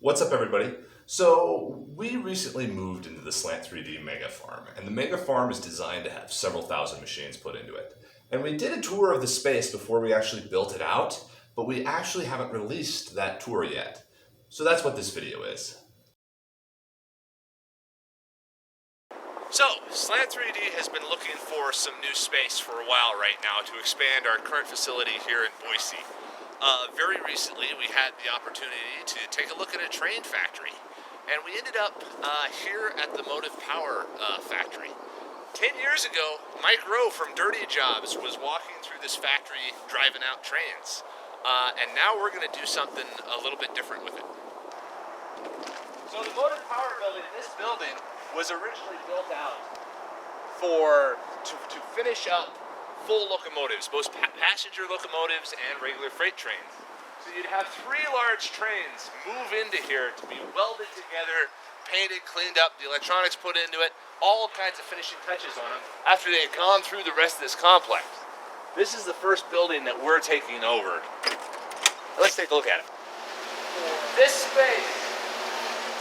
What's up, everybody? So, we recently moved into the Slant 3D Megafarm, and the Megafarm is designed to have several thousand machines put into it. And we did a tour of the space before we actually built it out, but we actually haven't released that tour yet. So that's what this video is. So, Slant 3D has been looking for some new space for a while right now to expand our current facility here in Boise. Very recently, we had the opportunity to take a look at a train factory, and we ended up here at the Motive Power factory. 10 years ago, Mike Rowe from Dirty Jobs was walking through this factory driving out trains, and now we're going to do something a little bit different with it. So the Motive Power building, this building was originally built out to finish up full locomotives, both passenger locomotives and regular freight trains. So you'd have 3 large trains move into here to be welded together, painted, cleaned up, the electronics put into it, all kinds of finishing touches on them after they had gone through the rest of this complex. This is the first building that we're taking over. Let's take a look at it. This space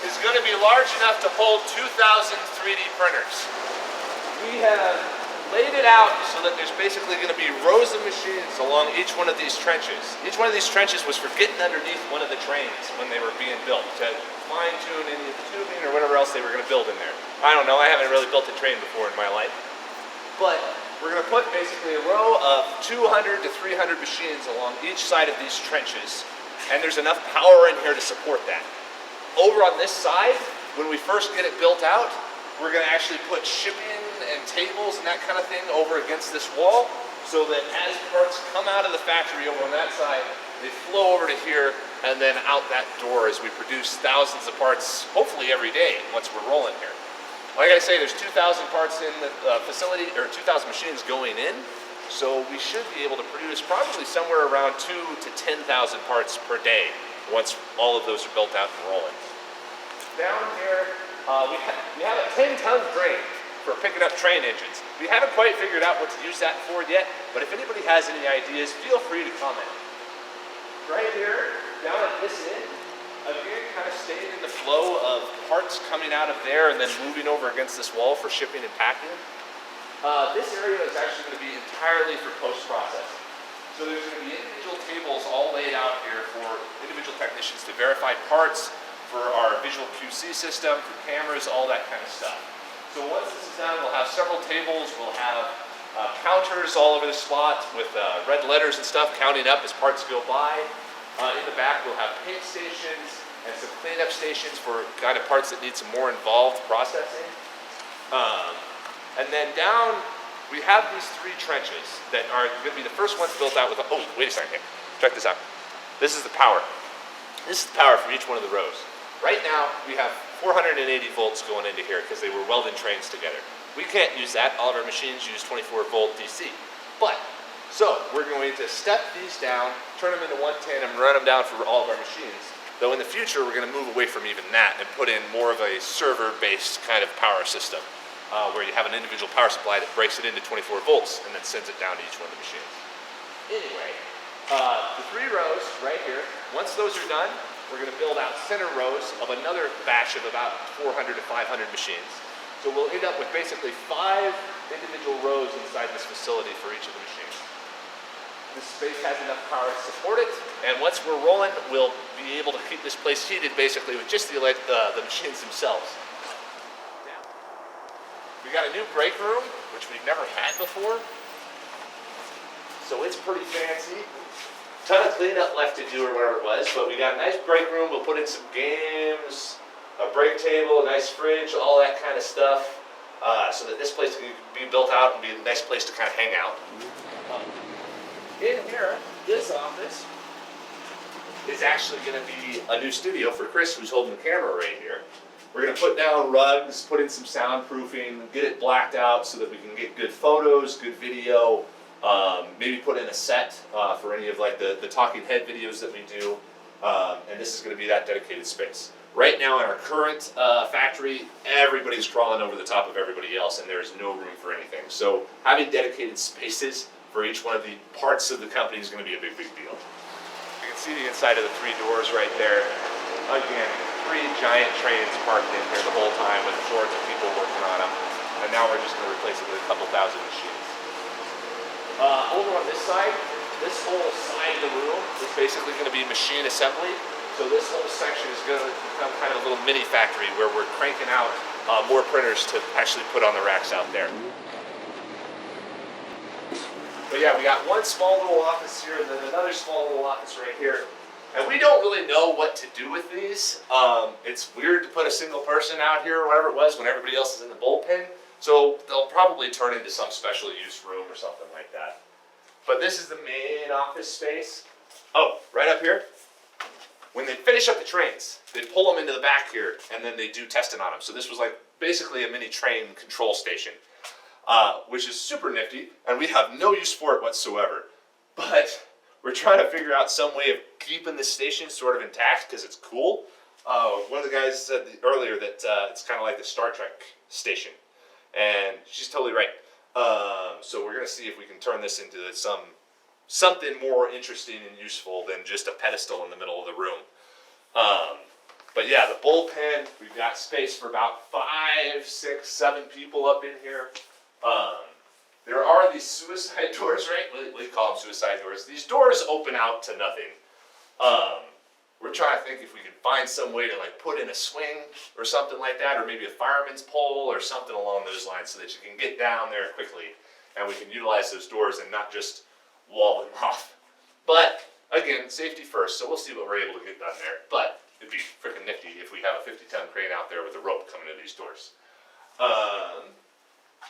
is going to be large enough to hold 2,000 3D printers. We have laid it out so that there's basically going to be rows of machines along each one of these trenches. Each one of these trenches was for getting underneath one of the trains when they were being built, to fine-tune any of the tubing or whatever else they were going to build in there. I don't know, I haven't really built a train before in my life. But we're going to put basically a row of 200 to 300 machines along each side of these trenches, and there's enough power in here to support that. Over on this side, when we first get it built out, we're going to actually put shipping and tables and that kind of thing over against this wall, so that as parts come out of the factory over on that side, they flow over to here and then out that door as we produce thousands of parts, hopefully every day once we're rolling here. Like I say, there's 2,000 parts in the facility, or 2,000 machines going in, so we should be able to produce probably somewhere around 2,000 to 10,000 parts per day once all of those are built out and rolling. Down here, we have a 10-ton crane for picking up train engines. We haven't quite figured out what to use that for yet, but if anybody has any ideas, feel free to comment. Right here, down at this end, again, kind of staying in the flow of parts coming out of there and then moving over against this wall for shipping and packing. This area is actually going to be entirely for post-processing. So there's going to be individual tables all laid out here for individual technicians to verify parts, for our visual QC system, for cameras, all that kind of stuff. So once this is done, we'll have several tables, we'll have counters all over the spot with red letters and stuff counting up as parts go by. In the back, we'll have paint stations and some cleanup stations for kind of parts that need some more involved processing. And then down, we have these 3 trenches that are going to be the first ones built out with, oh, wait a second here, check this out. This is the power. This is the power for each one of the rows. Right now, we have 480 volts going into here because they were welding trains together. We can't use that. All of our machines use 24 volt DC. So we're going to step these down, turn them into 110 and run them down for all of our machines. Though in the future, we're going to move away from even that and put in more of a server-based kind of power system where you have an individual power supply that breaks it into 24 volts and then sends it down to each one of the machines. Anyway, the 3 rows right here, once those are done, we're going to build out center rows of another batch of about 400 to 500 machines. So we'll end up with basically 5 individual rows inside this facility for each of the machines. This space has enough power to support it, and once we're rolling, we'll be able to keep this place heated basically with just the machines themselves. Now, we got a new break room, which we've never had before. So it's pretty fancy. Ton of cleanup left to do or whatever it was, but we got a nice break room. We'll put in some games, a break table, a nice fridge, all that kind of stuff, so that this place can be built out and be a nice place to kind of hang out. In here, this office is actually going to be a new studio for Chris, who's holding the camera right here. We're going to put down rugs, put in some soundproofing, get it blacked out so that we can get good photos, good video. Maybe put in a set for any of like the talking head videos that we do, and this is going to be that dedicated space. Right now in our current factory, everybody's crawling over the top of everybody else and there's no room for anything. So having dedicated spaces for each one of the parts of the company is going to be a big deal. You can see the inside of the 3 doors right there. Again, 3 giant trains parked in here the whole time with hordes of people working on them. And now we're just going to replace it with a couple thousand machines. Over on this side, this whole side of the room is basically going to be machine assembly. So this whole section is going to become kind of a little mini factory where we're cranking out more printers to actually put on the racks out there. But yeah, we got one small little office here and then another small little office right here. And we don't really know what to do with these. It's weird to put a single person out here or whatever it was when everybody else is in the bullpen. So they'll probably turn into some special use room or something like that. But this is the main office space. Oh, right up here. When they finish up the trains, they pull them into the back here and then they do testing on them. So this was like basically a mini train control station, which is super nifty. And we have no use for it whatsoever. But we're trying to figure out some way of keeping this station sort of intact because it's cool. One of the guys said earlier that it's kind of like the Star Trek station. And she's totally right. So we're going to see if we can turn this into something more interesting and useful than just a pedestal in the middle of the room. But yeah, the bullpen, we've got space for about 5, 6, 7 people up in here. There are these suicide doors, right? We call them suicide doors. These doors open out to nothing. We're trying to think if we can find some way to like put in a swing or something like that, or maybe a fireman's pole or something along those lines so that you can get down there quickly and we can utilize those doors and not just wall them off. But again, safety first, so we'll see what we're able to get done there. But it'd be freaking nifty if we have a 50-ton crane out there with a rope coming to these doors.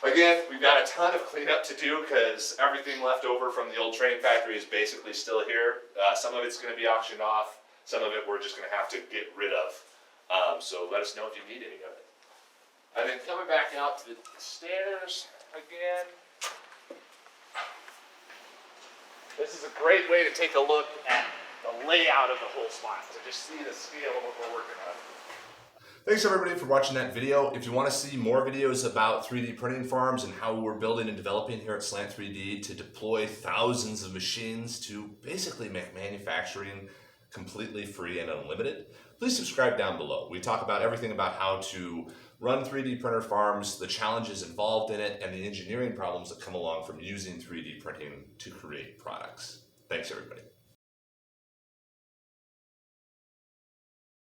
Again, we've got a ton of cleanup to do because everything left over from the old train factory is basically still here. Some of it's going to be auctioned off. Some of it we're just going to have to get rid of. So let us know if you need any of it. And then coming back out to the stairs again. This is a great way to take a look at the layout of the whole spot to just see the scale of what we're working on. Thanks everybody for watching that video. If you want to see more videos about 3D printing farms and how we're building and developing here at Slant 3D to deploy thousands of machines to basically make manufacturing completely free and unlimited, please subscribe down below. We talk about everything about how to run 3D printer farms, the challenges involved in it, and the engineering problems that come along from using 3D printing to create products. Thanks everybody.